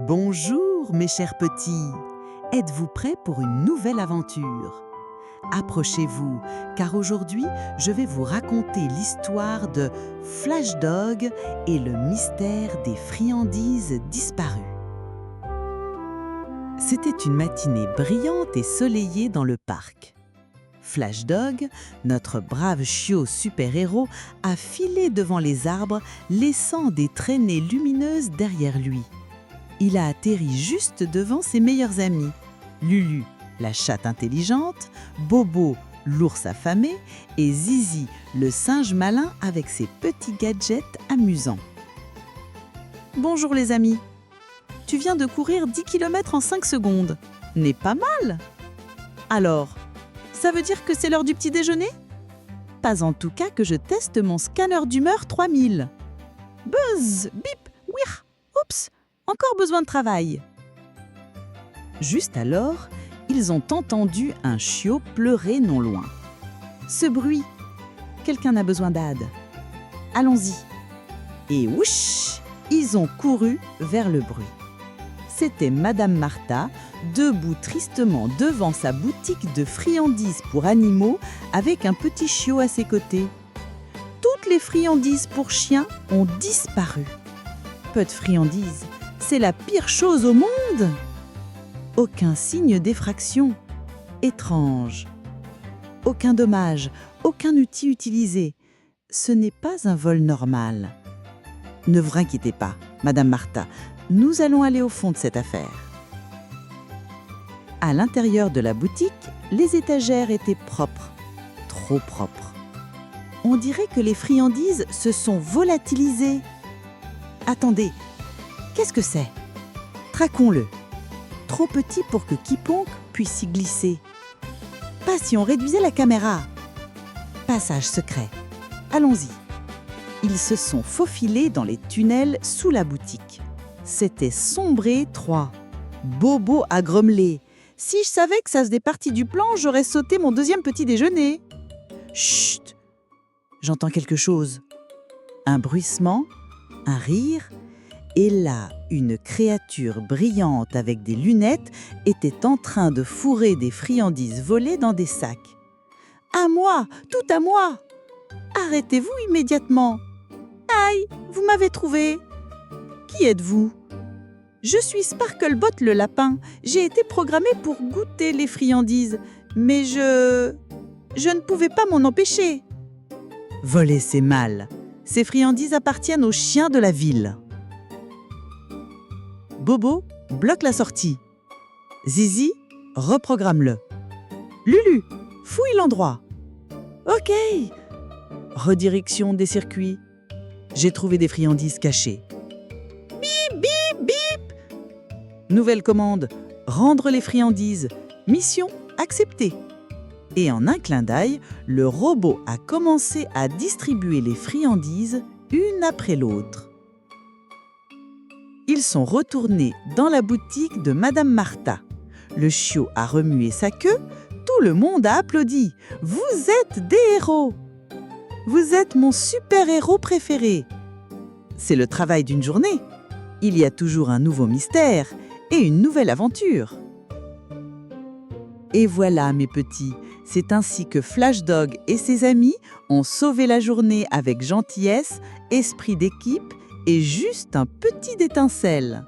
Bonjour mes chers petits, êtes-vous prêts pour une nouvelle aventure? Approchez-vous, car aujourd'hui, je vais vous raconter l'histoire de Flash Dog et le mystère des friandises disparues. C'était une matinée brillante et soleillée dans le parc. Flash Dog, notre brave chiot super-héros, a filé devant les arbres, laissant des traînées lumineuses derrière lui. Il a atterri juste devant ses meilleurs amis, Lulu, la chatte intelligente, Bobo, l'ours affamé, et Zizi, le singe malin avec ses petits gadgets amusants. Bonjour les amis, tu viens de courir 10 km en 5 secondes. N'est pas mal. Alors, ça veut dire que c'est l'heure du petit déjeuner? Pas en tout cas que je teste mon scanner d'humeur 3000. Buzz, bip, ouir, oups, encore besoin de travail. Juste alors, ils ont entendu un chiot pleurer non loin. Ce bruit, quelqu'un a besoin d'aide. Allons-y. Et ouch, ils ont couru vers le bruit. C'était Madame Martha, debout tristement devant sa boutique de friandises pour animaux avec un petit chiot à ses côtés. Toutes les friandises pour chiens ont disparu. Peu de friandises, c'est la pire chose au monde! Aucun signe d'effraction. Étrange. Aucun dommage, aucun outil utilisé. Ce n'est pas un vol normal. Ne vous inquiétez pas, Madame Martha, nous allons aller au fond de cette affaire. À l'intérieur de la boutique, les étagères étaient propres, trop propres. On dirait que les friandises se sont volatilisées. Attendez, qu'est-ce que c'est? Traquons-le. Trop petit pour que quiconque puisse y glisser. Pas si on réduisait la caméra. Passage secret. Allons-y. Ils se sont faufilés dans les tunnels sous la boutique. C'était sombre et étroit. Bobo a grommelé. Si je savais que ça faisait partie du plan, j'aurais sauté mon deuxième petit déjeuner. Chut! J'entends quelque chose. Un bruissement, un rire. Et là, une créature brillante avec des lunettes était en train de fourrer des friandises volées dans des sacs. « À moi! Tout à moi! Arrêtez-vous immédiatement! Aïe! Vous m'avez trouvé! Qui êtes-vous? Je suis Sparklebot le lapin. J'ai été programmée pour goûter les friandises, mais je ne pouvais pas m'en empêcher. » Voler, c'est mal. Ces friandises appartiennent aux chiens de la ville. Bobo, bloque la sortie. Zizi, reprogramme-le. Lulu, fouille l'endroit. Ok. Redirection des circuits. J'ai trouvé des friandises cachées. Bip, bip, bip. Nouvelle commande, rendre les friandises. Mission acceptée. Et en un clin d'œil, le robot a commencé à distribuer les friandises une après l'autre. Ils sont retournés dans la boutique de Madame Martha. Le chiot a remué sa queue, tout le monde a applaudi. Vous êtes des héros! Vous êtes mon super-héros préféré. C'est le travail d'une journée. Il y a toujours un nouveau mystère et une nouvelle aventure. Et voilà, mes petits, c'est ainsi que Flash Dog et ses amis ont sauvé la journée avec gentillesse, esprit d'équipe et juste un petit étincelle.